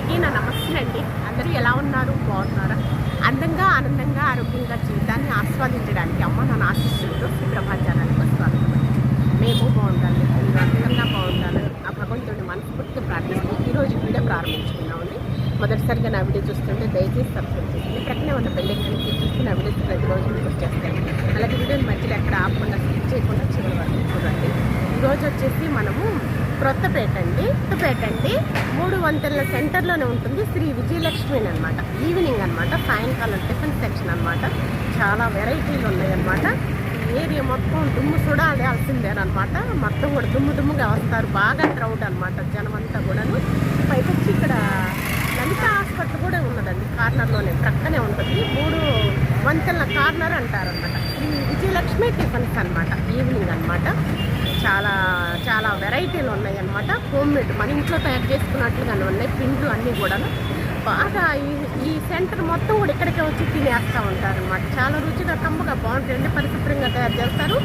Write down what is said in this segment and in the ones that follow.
అందరికీ నా నమస్తే అండి. అందరూ ఎలా ఉన్నారు? బాగున్నారా? అందంగా ఆనందంగా ఆరోగ్యంగా జీవితాన్ని ఆస్వాదించడానికి అమ్మ నా ఆశీస్సులతో శ్రీ ప్రభా ఛానల్కి స్వాగతం. మేము బాగుండాలి, మీరు అందంగా బాగుండాలని ఆ భగవంతుడిని మనస్ఫూర్తిగా ప్రార్థిస్తూ ఈరోజు వీడియో ప్రారంభించుకున్నామండి. మొదటిసారిగా నా వీడియో చూస్తుంటే దయచేసి సబ్స్క్రైబ్ చేయండి. ప్రక్కనే ఉన్న బెల్ ఐకాన్ క్లిక్ చేసి నా వీడియోస్ ప్రతిరోజు మీకు వచ్చేస్తాయి. అలాగే వీడియోని మధ్యలో ఎక్కడ ఆపకుండా స్కిప్ చేయకుండా చివరి వరకు చూడండి. ఈరోజు వచ్చేసి మనము కొత్తపేట అండి 3 వంతెనల సెంటర్లోనే ఉంటుంది శ్రీ విజయలక్ష్మి అనమాట. ఈవినింగ్ అనమాట, సాయంకాలం టిఫిన్ సెక్షన్ అనమాట. చాలా వెరైటీలు ఉన్నాయి అనమాట. ఏరియా మొత్తం దుమ్ము చూడాల్సిందేనమాట. మొత్తం కూడా దుమ్ముగా వస్తారు, బాగా క్రౌడ్ అనమాట. జనం అంతా కూడాను. పైకొచ్చి ఇక్కడ లలిత హాస్పిటల్ కూడా ఉన్నదండి, కార్నర్లోనే ప్రక్కనే ఉంటుంది. 3 వంతెనల కార్నర్ అంటారనమాట. శ్రీ విజయలక్ష్మి టిఫిన్స్ అనమాట. ఈవినింగ్ అనమాట. చాలా వెరైటీలు ఉన్నాయి అన్నమాట. హోమ్ మేడ్ మన ఇంట్లో తయారు చేసుకున్నట్లుగానే ఉన్నాయి. పిండ్లు అన్నీ కూడా బాగా ఈ సెంటర్ మొత్తం కూడా ఇక్కడికే వచ్చి తినేస్తూ ఉంటారనమాట. చాలా రుచిగా కమ్మగా బాగుంటుంది, పరిశుభ్రంగా తయారు చేస్తారు.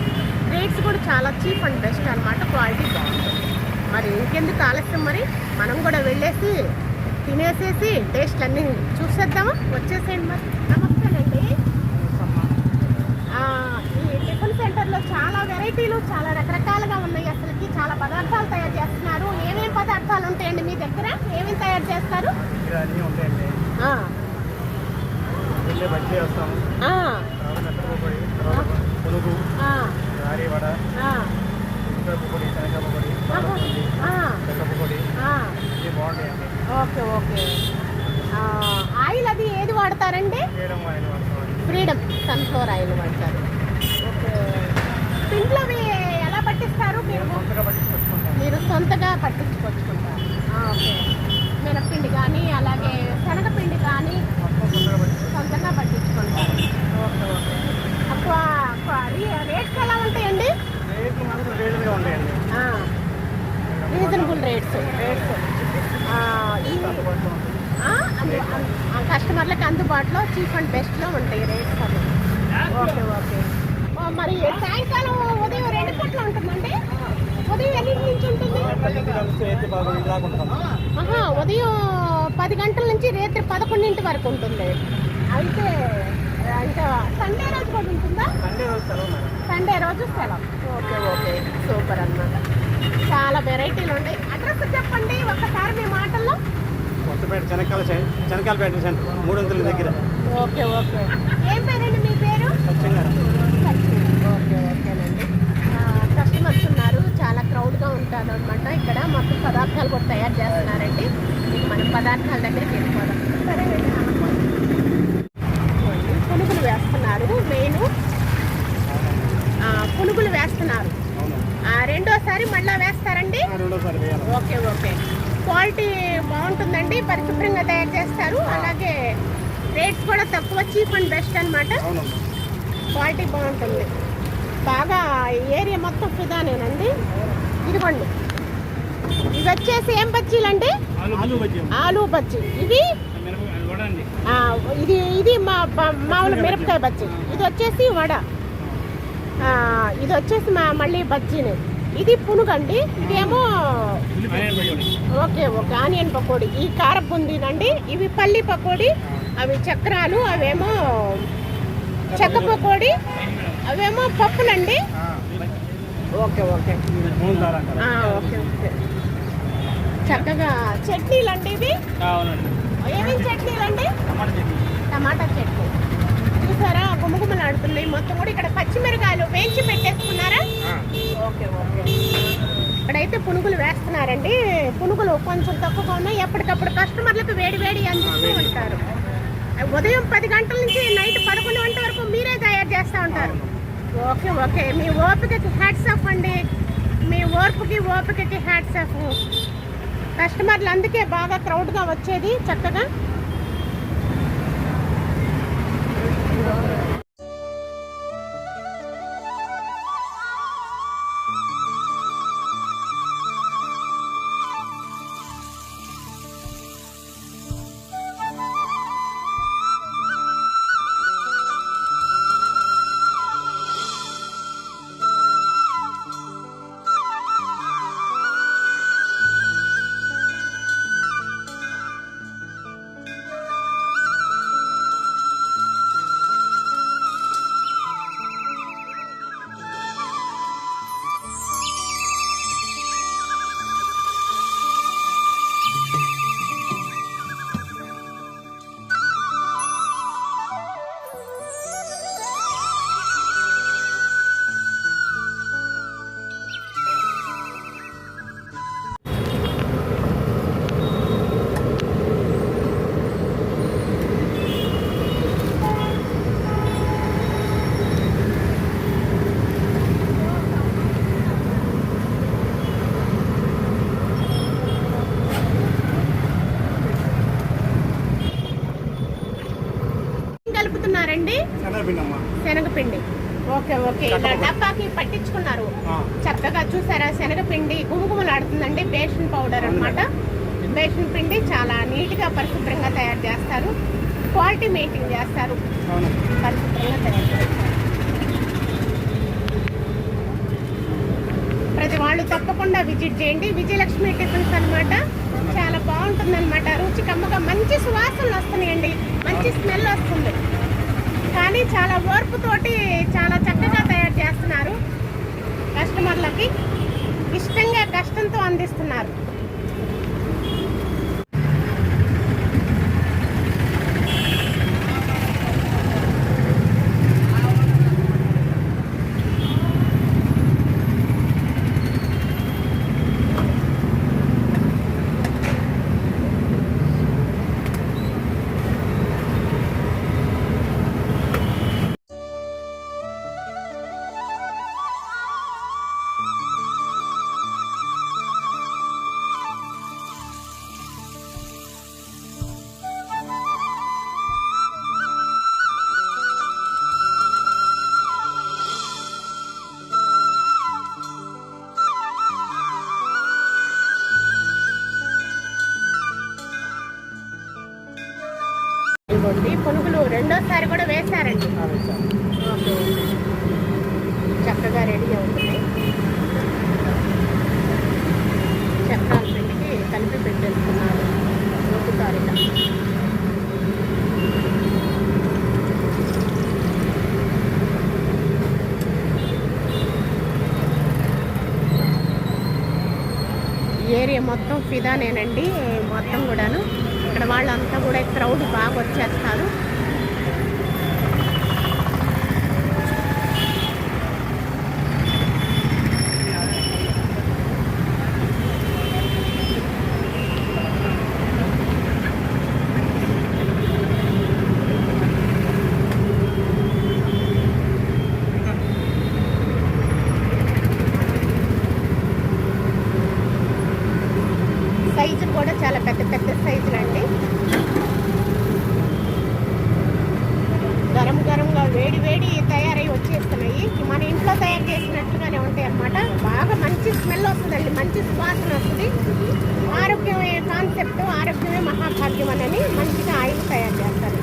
రేట్స్ కూడా చాలా చీప్ అండ్ బెస్ట్ అనమాట. క్వాలిటీ బాగుంటుంది. మరి ఇంకెందుకు ఆలస్యం, మరి మనం కూడా వెళ్ళేసి తినేసేసి టేస్ట్ అన్నీ చూసేద్దామా? వచ్చేసేయండి మరి. నమస్తేనండి. ఈ టిఫిన్ సెంటర్లో చాలా వెరైటీలు, చాలా రకరకాలుగా ఉన్నాయి. అసలుకి చాలా పదార్థాలు తయారు చేస్తున్నారు. ఏమేమి పదార్థాలు ఉంటాయండి మీ దగ్గర? ఏమేమి తయారు చేస్తారు? Okay okay. ఆయిల్ అది ఏది వాడతారండి? ఫ్రీడమ్ సన్ఫ్లవర్ ఆయిల్ వాడతారు. ఓకే. పిండ్లు అవి ఎలా పట్టిస్తారు? మీరు సొంతగా పట్టించుకొచ్చుకుంటారు. ఓకే. మినప్పిండి కానీ అలాగే శనగపిండి కానీ సొంతంగా పట్టించుకుంటారు. Okay okay. రేట్స్ ఎలా ఉంటాయండి? Reasonable rates. కస్టమర్లకు అందుబాటులో చీప్ అండ్ బెస్ట్లో ఉంటాయి రేట్స్ అవి. Okay okay. మరి సాయంకాలం ఉదయం 2 పూట్ల ఉంటుందండి? ఉదయం ఎన్నింటి నుంచి ఉంటుంది? ఉదయం 10 గంటల నుంచి రాత్రి 11 వరకు ఉంటుంది. అయితే ఇంకా సండే రోజు కూడా ఉంటుందా? సండే రోజు సెలవు. Okay okay. సూపర్ అన్నమాట. చాలా వెరైటీలు ఉన్నాయి. అడ్రస్ చెప్పండి ఒక్కసారి మీ మాటల్లో. కొత్తపేట చెనకాలపేట సెంటర్ 3 వంతెనల దగ్గర. Okay okay. ఏం పేరండి మీ పేరు? ఓకే ఓకేనండి. కస్టమర్స్ ఉన్నారు, చాలా క్రౌడ్గా ఉంటారు అనమాట. ఇక్కడ మొత్తం పదార్థాలు కూడా తయారు చేస్తున్నారండి. మనం పదార్థాల దగ్గరికి వెళ్ళిపోదాం. సరేనండి. పునుగులు వేస్తున్నారు. మెయిన్ పునుగులు వేస్తున్నారు. రెండోసారి మళ్ళీ వేస్తారండి? Okay okay. క్వాలిటీ బాగుంటుందండి, పరిశుభ్రంగా తయారు చేస్తారు. అలాగే రేట్స్ కూడా తక్కువ, చీప్ అండ్ బెస్ట్ అనమాట. క్వాలిటీ బాగుంటుంది. బాగా ఏరియా మొత్తం ఫిదానేనండి. ఇదిగోండి, ఇవి వచ్చేసి ఏం బజ్జీలండి? ఆలూ బజ్జీ. ఇది మామూలు మిరపకాయ బజ్జీ. ఇది వచ్చేసి వడ. ఇది వచ్చేసి మళ్ళీ బజ్జీని. ఇది పునుగండి. ఇదేమో ఓకే ఓకే ఆనియన్ పకోడీ. ఈ కార బుందీనండి. ఇవి పల్లి పకోడీ, అవి చక్రాలు, అవేమో చెక్క పకోడీ, అవేమో పప్పులండి. Okay okay okay okay. చక్కగా చట్నీలు అండి ఇవి. ఏమేమి చట్నీలు అండి? టమాటా చట్నీ. చూసారా, గుమగుమలాడుతున్నాయి మొత్తం కూడా. ఇక్కడ పచ్చిమిరకాయలు వేయించి పెట్టేసుకున్నారా? Okay okay. ఇక్కడైతే పునుగులు వేస్తున్నారండి. పునుగులు కొంచెం తక్కువగా ఉన్నాయి. ఎప్పటికప్పుడు కస్టమర్లకు వేడి అందిస్తూ ఉంటారు. ఉదయం 10 గంటల నుంచి నైట్ 11 గంటల వరకు మీరే తయారు చేస్తూ ఉంటారు. Okay okay. మీ ఓపికకి హ్యాట్స్ ఆఫ్ అండి. మీ ఓపికకి హ్యాట్స్ ఆఫ్. కస్టమర్లు అందుకే బాగా క్రౌడ్గా వచ్చేది చక్కగా. శనగపిండి అమ్మా. శనగపిండి. ఓకే ఓకే, ఇలా డబ్బాకి పట్టించుకున్నారు చక్కగా. చూసారా, శనగపిండి గుమగుమలాడుతుందండి. బేషన్ పౌడర్ అన్నమాట. బేషన్ పిండి చాలా నీట్గా పరిశుభ్రంగా తయారు చేస్తారు. క్వాలిటీ మెయింటైన్ చేస్తారు, పరిశుభ్రంగా తయారు చేస్తారు. ప్రతి వాళ్ళు తప్పకుండా విజిట్ చేయండి. విజయలక్ష్మి టిఫిన్స్ అన్నమాట. చాలా బాగుంటుంది అనమాట. రుచి కమ్మగా మంచి సువాసనలు వస్తున్నాయండి, మంచి స్మెల్ వస్తుంది. కానీ చాలా ఓర్పుతోటి చాలా చక్కగా తయారు చేస్తున్నారు. కస్టమర్లకి ఇష్టంగా కష్టంతో అందిస్తున్నారు. ఇదిగోండి పునుగులు రెండోసారి కూడా వేశారండి. ఓకే, చక్కగా రెడీ అవుతుంది. చక్రాల పిండికి కలిపి పెట్టేస్తున్నారు. నొక్కుతారు ఇలా. ఏరియా మొత్తం ఫిదానేనండి, మొత్తం కూడాను. ఇక్కడ వాళ్ళంతా కూడా క్రౌడ్ బాగా వచ్చేస్తారు. సైజులు కూడా చాలా పెద్ద పెద్ద సైజులు అండి. గరం గరంగా వేడి వేడి తయారై వచ్చేస్తున్నాయి. మన ఇంట్లో తయారు చేసినట్టుగానే ఉంటాయి అన్నమాట. బాగా మంచి స్మెల్ వస్తుందండి, మంచి సువాసన వస్తుంది. ఆరోగ్యమే కాన్సెప్ట్, ఆరోగ్యమే మహాభాగ్యం అని మంచిగా ఆయిల్ తయారు చేస్తారు.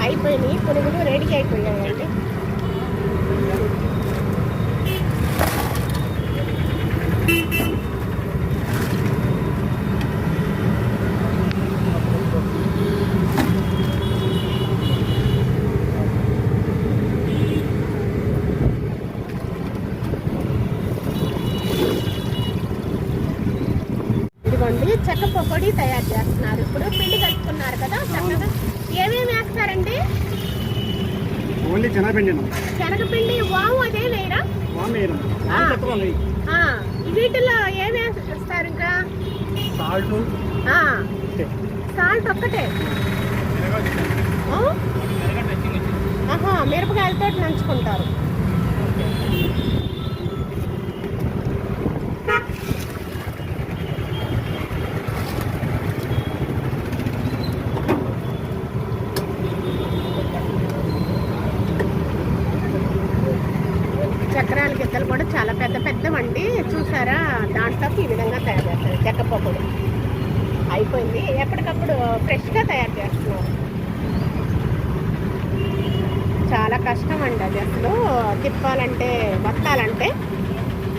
అయిపోయినాయి పునుగులు, రెడీ అయిపోయాయండి. చెక్క పకోడీ తయారు చేస్తున్నారు. ఇప్పుడు పిండి కలుపుకున్నారు కదా చక్కగా. ఏమేమి వేస్తారండి? ఓన్లీ శనగపిండి. శనగపిండి, వాము అదే వేయరా? వీటిలో ఏమి వేస్తారు? ఇంకా సాల్ట్ ఒక్కటే. మిరపకాయలతో నంచుకుంటారు. చక్రాల గిద్దలు కూడా చాలా పెద్ద పెద్దవండి. చూసారా, దాంట్లోకి ఈ విధంగా తయారు చేస్తారు. చెక్క పకోడీ అయిపోయింది. ఎప్పటికప్పుడు ఫ్రెష్గా తయారు చేస్తున్నారు. చాలా కష్టం అండి అది అసలు తిప్పాలంటే, వత్తాలంటే.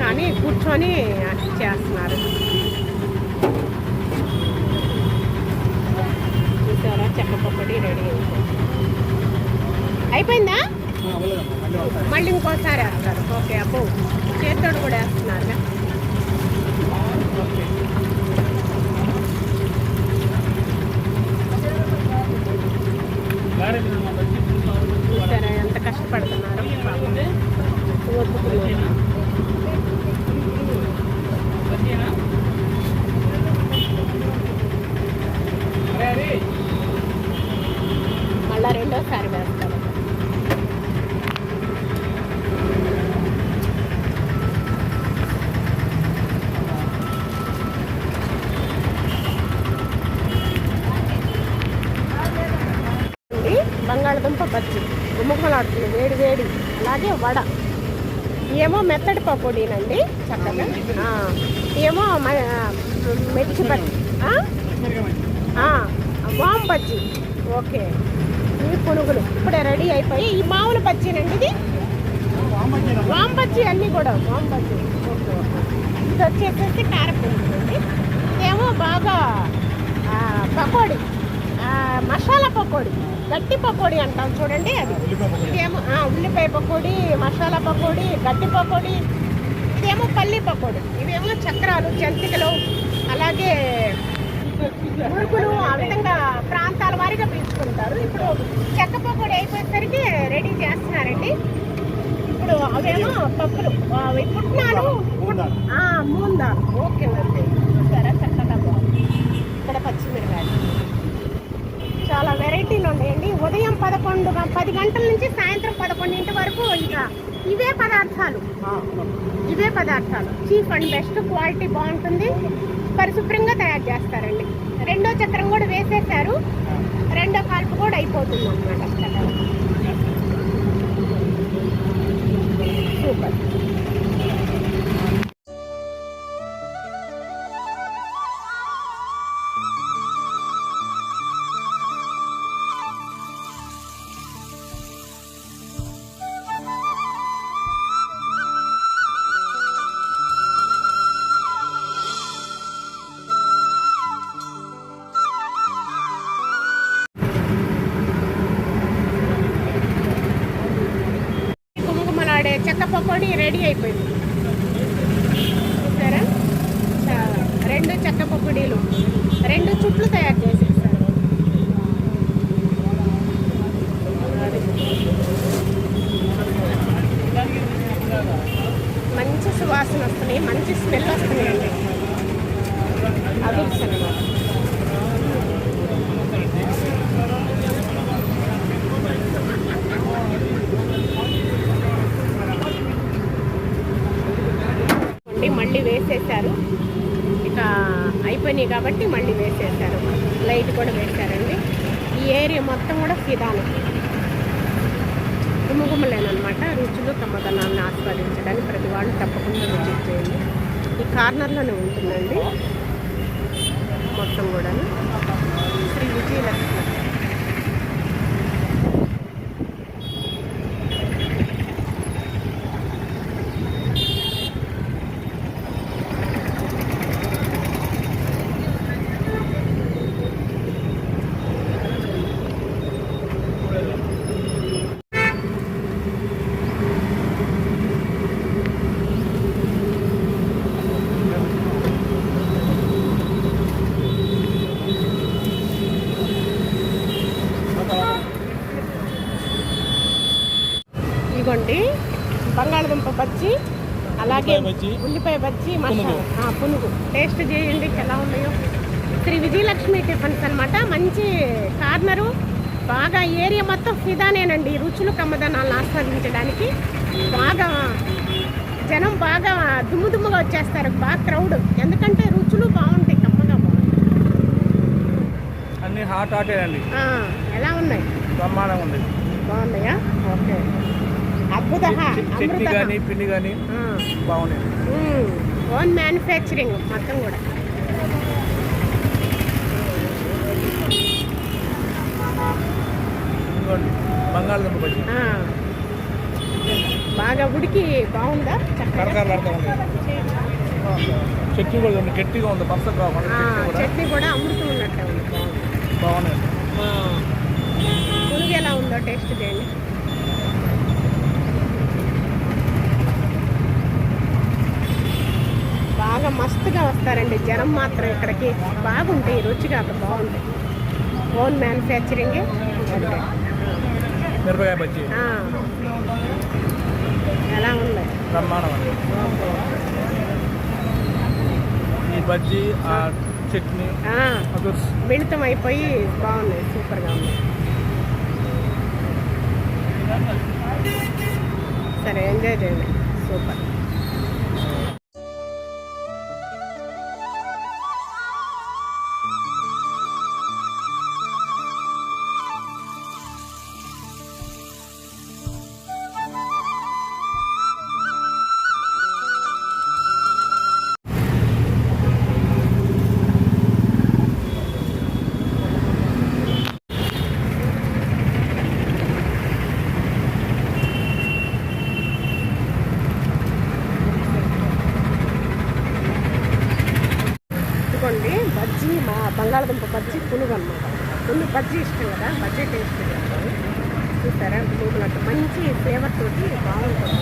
కానీ కూర్చొని చేస్తున్నారు. చూసారా, చెక్క పకోడీ రెడీ అయిపోయిందా? మళ్ళీ ఇంకోసారి వేస్తారు. ఓకే, అబ్బో చేతితో కూడా వేస్తున్నారు. చూసారా ఎంత కష్టపడుతున్నారు. మళ్ళా రెండోసారి వేస్తారు. వడ, ఏమో మెత్తడి పకోడీనండి చక్కగా, ఏమో మిర్చి బజ్జీ, వామ్ బజ్జీ. ఓకే, ఇవి పునుగులు ఇప్పుడే రెడీ అయిపోయి. ఈ మామూలు బజ్జీనండి, ఇది వామ్ బజ్జీ, అన్నీ కూడా వామ్ బజ్జీ. Okay okay. ఇది వచ్చేసేసి కారపునుగులు అండి. ఇదేమో బాగా పకోడీ, మసాలా పకోడీ, గట్టి పకోడీ అంటాం చూడండి అది. ఇదేమో ఉల్లిపాయ పకోడీ, మసాలా పకోడీ, గట్టి పకోడీ. ఇదేమో పల్లి పకోడీ. ఇవేమో చక్రాలు, జంతికలు, అలాగే మురుకులు, ఆ విధంగా ప్రాంతాల వారీగా పీల్చుకుంటారు. ఇప్పుడు చెక్క పకోడీ అయిపోయేసరికి రెడీ చేస్తున్నారండి. ఇప్పుడు అవేమో పప్పులు, పుట్నాలు, మూందా. ఓకే ఓకే, చూసారా చక్కగా బాగుంది. ఇక్కడ పచ్చిమిరకాయలు చాలా వెరైటీలు ఉన్నాయండి. ఉదయం 10 గంటల నుంచి సాయంత్రం 11 వరకు ఇంకా ఇవే పదార్థాలు. చీప్ అండ్ బెస్ట్, క్వాలిటీ బాగుంటుంది, పరిశుభ్రంగా తయారు చేస్తారండి. రెండో చక్రం కూడా వేసేసారు, రెండో కాల్పు కూడా అయిపోతుంది అన్నమాట. సూపర్. చెక్క పకోడీ రెడీ అయిపోయింది, చూసారా? 2 చెక్క పకోడీలు, 2 చుట్లు తయారు చేసేస్తారు. మంచి సువాసన వస్తున్నాయి, మంచి స్మెల్ వస్తున్నాయండి. అదుర్స్ అన్నమాట. మళ్ళీ వేసేసారు, ఇక అయిపోయినాయి కాబట్టి మళ్ళీ వేసేసారు. లైట్ కూడా వేశారండి. ఈ ఏరియా మొత్తం కూడా ఫిదానే, గుమ్మగుమ్మలేనమాట. రుచులు కమ్మదనాన్ని ఆస్వాదించడానికి ప్రతి వాళ్ళు తప్పకుండా విజిట్ చేయండి. ఈ కార్నర్లోనే ఉంటుందండి మొత్తం కూడా. శ్రీ విజయలక్ష్మి. ఇదిగోండి బంగాళదుంప బజ్జీ, అలాగే ఉల్లిపాయ బజ్జీ, మసాలా పునుగు. టేస్ట్ చేయండి ఎలా ఉన్నాయో. శ్రీ విజయలక్ష్మి టిఫిన్స్ అనమాట. మంచి కార్నరు, బాగా ఏరియా మొత్తం ఫిదానేనండి. రుచులు కమ్మదనాలను ఆస్వాదించడానికి బాగా జనం బాగా దుమ్ముగా వచ్చేస్తారు, బాగా క్రౌడ్. ఎందుకంటే రుచులు బాగుంటాయి, కమ్మగా బాగుంటాయి. అన్ని హాట్ అండి. ఎలా ఉన్నాయి? బ్రహ్మాండంగా ఉంది. బాగున్నాయా? ఓకే, అద్భుత. చట్నీ కానీ పిండి కానీ బాగున్నాయి. ఓన్ మ్యానుఫ్యాక్చరింగ్ మొత్తం కూడా. బంగాళదుంప బజ్జీ బాగా ఉడికి బాగుందా? కరకరలాడుతూ ఉంది. చట్నీ కూడా ఉంది, గట్టిగా ఉంది, పచ్చగా కాకుండా. చట్నీ కూడా అమృతం ఉన్నట్టే ఉంది, బాగున్నాయి. పునుగు ఎలా ఉందో టేస్ట్ చేయండి. బాగా మస్తుగా వస్తారండి జనం మాత్రం ఇక్కడికి. బాగుంటాయి, రుచిగా బాగుంటాయి. ఓన్ మ్యానుఫ్యాక్చరింగే. మిరపకాయ బజ్జీ ఎలా ఉంది? బ్రహ్మాండం అండి. ఈ బజ్జీ, ఆ చట్నీ మిళితం అయిపోయి బాగున్నాయి, సూపర్గా ఉంది. సరే, ఎంజాయ్ చేయండి, సూపర్. ఇదిగోండి బజ్జీ, మా బంగాళదుంప బజ్జీ పునుగు అనమాట. ముందు బజ్జీ ఇష్టం కదా, బజ్జీ టేస్ట్ చేస్తాను. చూసారా పునుగులంటే మంచి ఫ్లేవర్ తోటి బాగుంటుంది.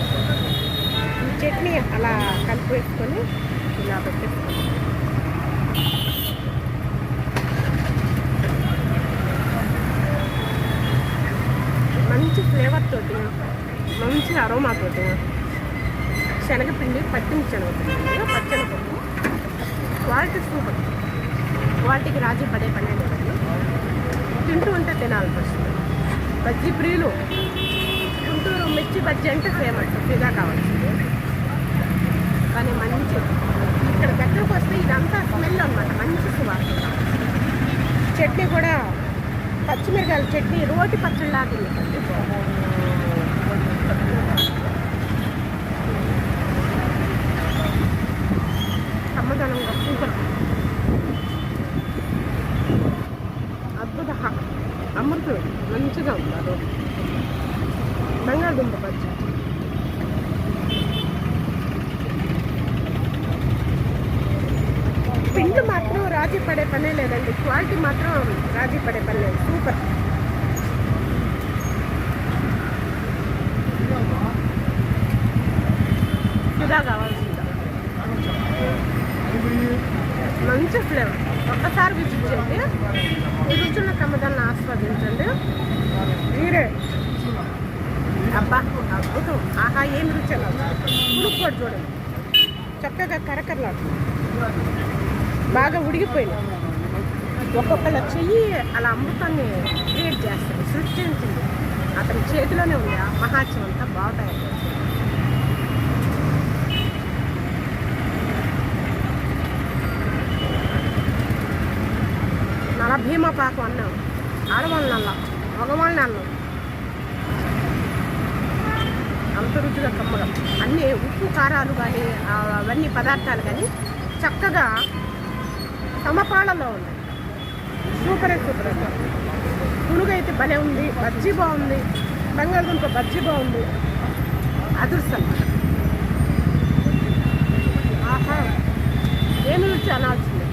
ఈ చట్నీ అలా కలిపి వేసుకొని ఇలా పెట్టేసుకోండి. మంచి ఫ్లేవర్ తోటి, మంచి అరోమా తోటి, శనగపిండి పట్టిన శనగపిండి, పచ్చనపప్పు, క్వాలిటీ సూపర్. క్వాలిటీకి రాజీ పడే పనే లేదండి. తింటూ ఉంటే తినాల్సి వస్తుంది. బజ్జీ ప్రియులు గుంటూరు మిర్చి బజ్జీ అంటే ఫేమస్, ఫిదా కావాల్సింది. కానీ మంచి ఇక్కడ దగ్గరకు వస్తే ఇదంతా స్మెల్ అనమాట, మంచి సువాసన. చట్నీ కూడా పచ్చిమిరకాయల చట్నీ, రోటి పచ్చడి లాగింది. సమ్మదనంగా సూపర్, అద్భుత, అమృతం, మంచిగా ఉంది. అది బంగాళదుంప బజ్జీ. పిండి మాత్రం రాజీ పడే పనే లేదండి, క్వాలిటీ మాత్రం రాజీ పడే పని లేదు. సూపర్. ఇదా కావాల్సిందా మంచి ఫ్లేవర్. ఒక్కసారి విజిట్ చేయండి, ఈ రుచుల కమ్మదాన్ని ఆస్వాదించండి. మీరే అబ్బా అద్భుతం, ఆహా ఏం రుచి అలా పులుపు కూడా చూడండి, చక్కగా కరకరలాడుతుంది, బాగా ఉడిగిపోయింది. ఒక్కొక్కళ్ళ చెయ్యి అలా అమృతాన్ని క్రియేట్ చేస్తుంది, సృష్టించింది. అతని చేతిలోనే ఉంది ఆ మహాత్యం అంతా. బాగా తయారు చేస్తుంది. నల్ల భీమా పాకు అన్నాం, ఆడవాళ్ళ నల్ల, మగవాళ్ళని అన్నాం. అంత రుచిగా కమ్మగా అన్నీ ఉప్పు కారాలు కానీ అవన్నీ పదార్థాలు కానీ చక్కగా సమపాళలో ఉన్నాయి. సూపరే సూపర్ అండి. పునుగు అయితే భలే ఉంది, బజ్జీ బాగుంది, బంగాళదుంప బజ్జీ బాగుంది, అదృష్టం. ఆహా ఏమి రుచి అనాల్సిందే.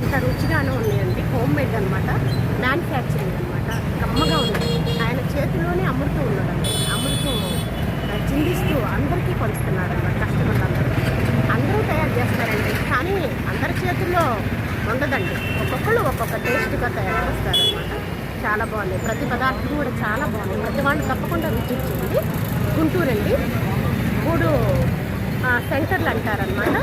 ఇంత రుచిగానే ఉన్నాయండి. హోమ్ మేడ్ అనమాట, మ్యానుఫ్యాక్చరింగ్ అనమాట. కమ్మగా ఉన్నాయి. ఆయన చేతిలోనే అమృతం ఉన్నదండి. అమృతం చిందిస్తూ అందరికీ పంచుతున్నారు అనమాట. కస్టమర్లు అందరూ తయారు చేస్తారండి, కానీ అందరి చేతుల్లో ఉండదండి. ఒక్కొక్కళ్ళు ఒక్కొక్క టేస్ట్గా తయారు చేస్తారనమాట. చాలా బాగున్నాయి. ప్రతి పదార్థం కూడా చాలా బాగున్నాయి. ప్రతి వాళ్ళు తప్పకుండా విజిట్ చేయండి. గుంటూరు అండి, 3 సెంటర్లు అంటారనమాట.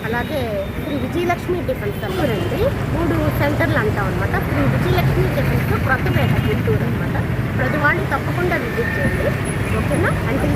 అలాగే శ్రీ విజయలక్ష్మి డిఫెన్స్ అండి, 3 సెంటర్లు అంటాం అనమాట. శ్రీ విజయలక్ష్మి డిఫెన్స్ కొత్తపేట గుంటూరు అనమాట. ప్రతి వాళ్ళు తప్పకుండా విజిట్ చేయండి. ఓకేనా? అంటే